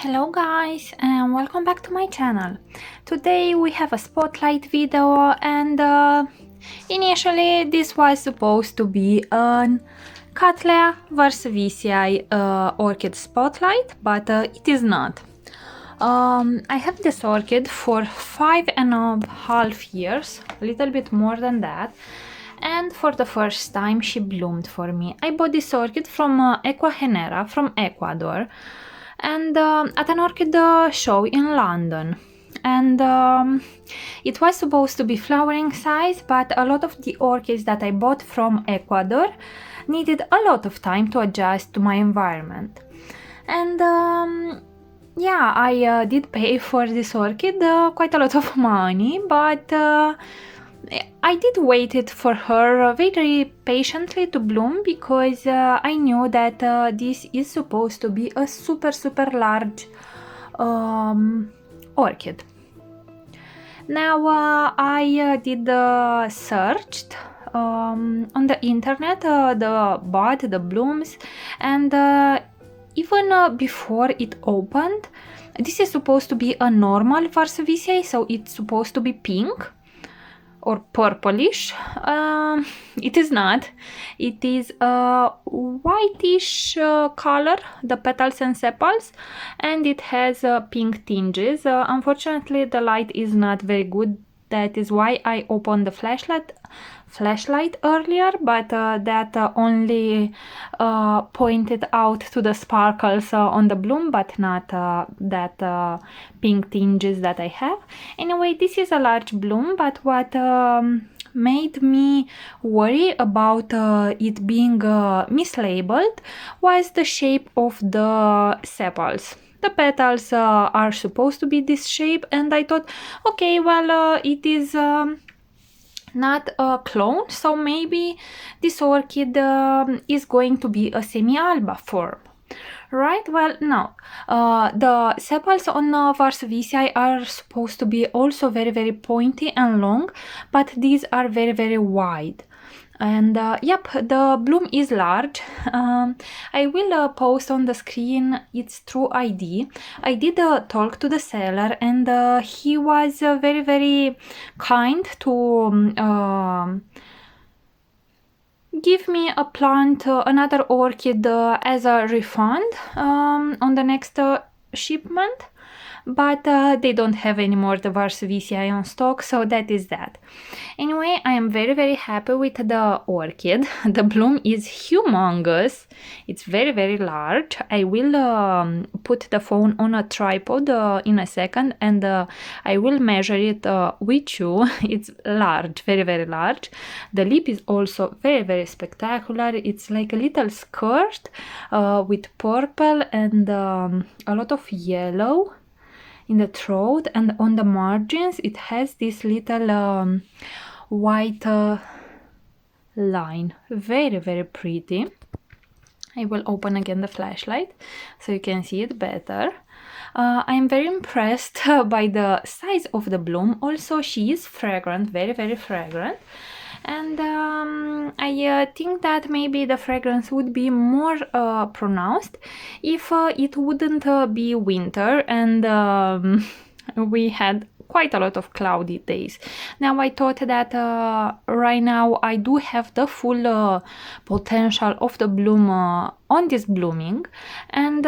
Hello guys and welcome back to my channel. Today we have a spotlight video and initially this was supposed to be an Cattleya Blc orchid spotlight, but it is not. I have this orchid for 5.5 years, a little bit more than that, and for the first time she bloomed for me. I bought this orchid from Ecuagenera from Ecuador and at an orchid show in London, and it was supposed to be flowering size, but a lot of the orchids that I bought from Ecuador needed a lot of time to adjust to my environment. And yeah, I did pay for this orchid quite a lot of money, but I did wait it for her very patiently to bloom, because I knew that this is supposed to be a super large orchid. Now I did searched on the internet the bud, the blooms, and even before it opened, this is supposed to be a normal warscewiczii, so it's supposed to be pink or purplish. It is not. It is a whitish color, the petals and sepals, and it has pink tinges. Unfortunately the light is not very good, that is why I opened the flashlight earlier, but that only pointed out to the sparkles on the bloom, but not that pink tinges that I have. Anyway, this is a large bloom, but what made me worry about it being mislabeled was the shape of the sepals. The petals are supposed to be this shape, and I thought, okay, well, it is not a clone, so maybe this orchid is going to be a semi-alba form, right? Well, no. The sepals on warscewiczii are supposed to be also very pointy and long, but these are very wide. And yep, the bloom is large. I will post on the screen its true ID. I did talk to the seller, and he was very kind to give me a plant, another orchid as a refund on the next shipment, but they don't have any more the warscewiczii on stock, so that is that. Anyway, I am very happy with the orchid. The bloom is humongous. It's very large. I will put the phone on a tripod in a second, and I will measure it with you. It's large, very large. The lip is also very spectacular. It's like a little skirt with purple and a lot of yellow in the throat, and on the margins it has this little white line. Very pretty. I will open again the flashlight so you can see it better. I am very impressed by the size of the bloom. Also, she is fragrant, very fragrant. And I think that maybe the fragrance would be more pronounced if it wouldn't be winter and we had quite a lot of cloudy days. Now I thought that right now I do have the full potential of the bloom on this blooming, and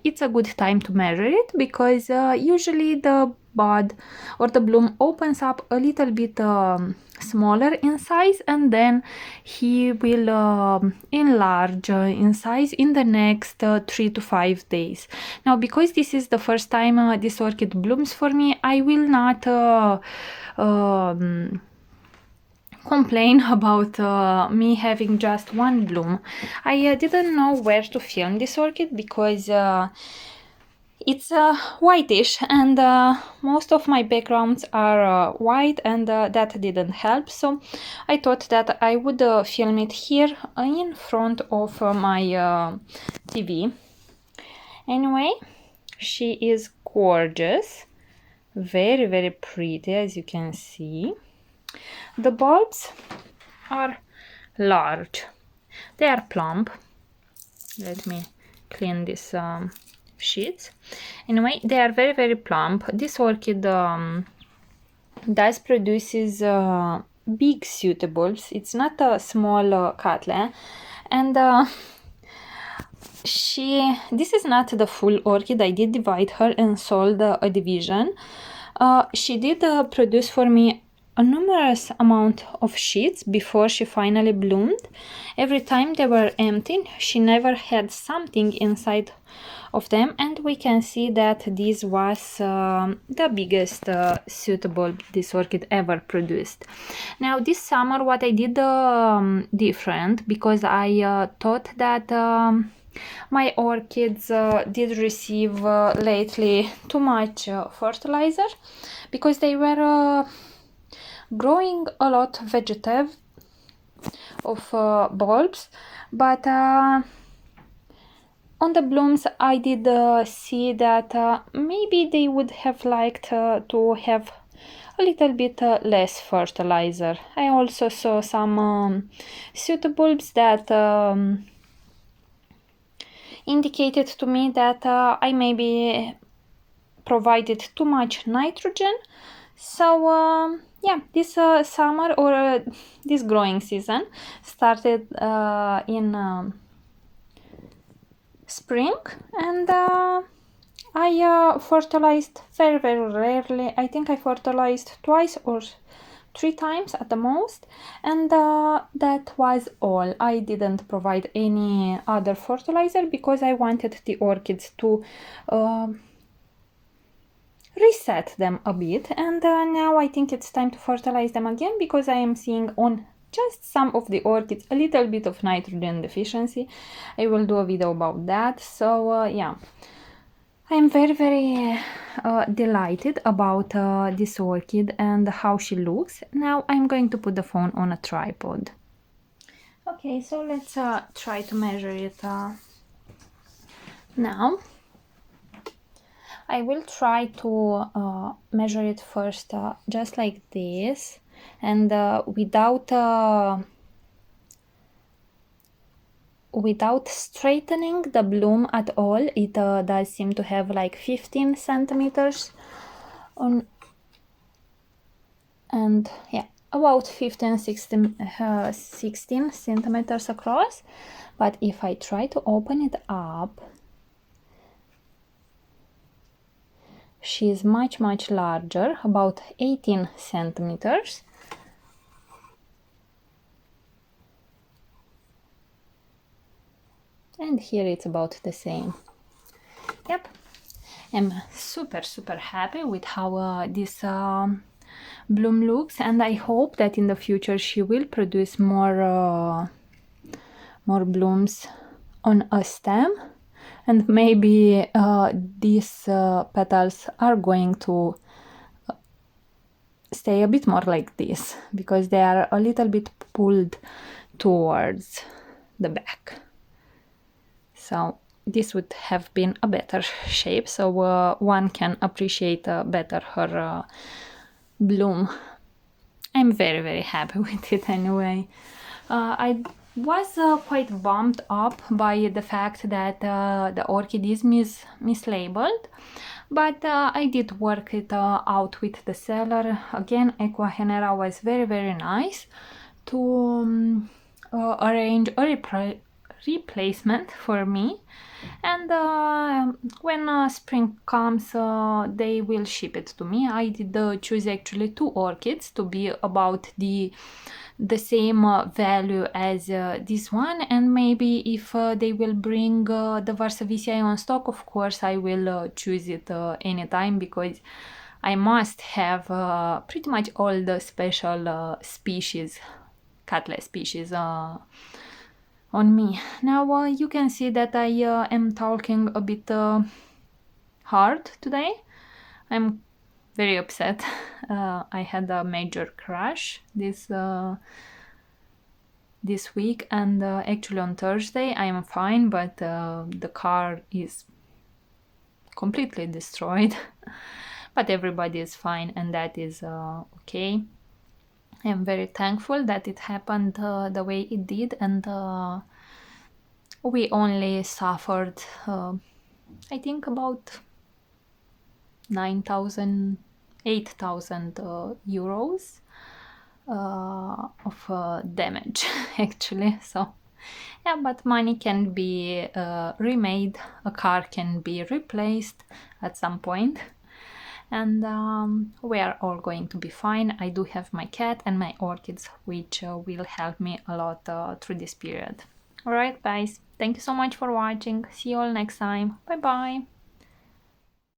it's a good time to measure it, because usually the bud or the bloom opens up a little bit smaller in size, and then he will enlarge in size in the next 3 to 5 days. Now, because this is the first time this orchid blooms for me, I will not complain about me having just one bloom. I didn't know where to film this orchid, because it's whitish, and most of my backgrounds are white, and that didn't help, so I thought that I would film it here in front of my TV. Anyway, she is gorgeous, very pretty, as you can see. The bulbs are large, they are plump. Let me clean this sheets. Anyway, they are very, very plump. This orchid does produces big pseudobulbs. It's not a small Cattleya, and this is not the full orchid. I did divide her and sold a division. She did produce for me a numerous amount of sheets before she finally bloomed. Every time they were empty, she never had something inside of them, and we can see that this was the biggest suitable this orchid ever produced. Now this summer what I did different, because I thought that my orchids did receive lately too much fertilizer, because they were growing a lot vegetative of bulbs, but on the blooms I did see that maybe they would have liked to have a little bit less fertilizer. I also saw some pseudobulbs that indicated to me that I maybe provided too much nitrogen. So yeah, this summer or this growing season started in spring, and I fertilized very, very rarely. I think I fertilized twice or 3 times at the most, and that was all. I didn't provide any other fertilizer because I wanted the orchids to reset them a bit, and now I think it's time to fertilize them again, because I am seeing on just some of the orchids a little bit of nitrogen deficiency. I will do a video about that. So yeah, I'm very, very delighted about this orchid and how she looks. Now I'm going to put the phone on a tripod. Okay, so let's try to measure it now. I will try to measure it first just like this, and without straightening the bloom at all. It does seem to have like 15 centimeters on, and yeah, about 16 centimeters across. But if I try to open it up, she is much, much larger, about 18 centimeters. And here it's about the same. Yep, I'm super, super happy with how this bloom looks, and I hope that in the future she will produce more blooms on a stem. And maybe these petals are going to stay a bit more like this, because they are a little bit pulled towards the back. So this would have been a better shape, so one can appreciate better her bloom. I'm very, very happy with it anyway. I was quite bummed up by the fact that the orchid is mislabeled, but I did work it out with the seller. Again, Ecuagenera was very, very nice to arrange a replacement for me, and when spring comes they will ship it to me. I did choose actually 2 orchids to be about the same value as this one, and maybe if they will bring the warscewiczii on stock, of course I will choose it anytime, because I must have pretty much all the special species, Cattleya species on me. Now you can see that I am talking a bit hard today. I'm very upset. I had a major crash this week, and actually on Thursday I am fine, but the car is completely destroyed. But everybody is fine, and that is okay. I am very thankful that it happened the way it did, and we only suffered I think about 9,000, 8,000 euros of damage actually. So yeah, but money can be remade, a car can be replaced at some point, and we are all going to be fine. I do have my cat and my orchids, which will help me a lot through this period. Alright guys, thank you so much for watching. See you all next time. Bye bye.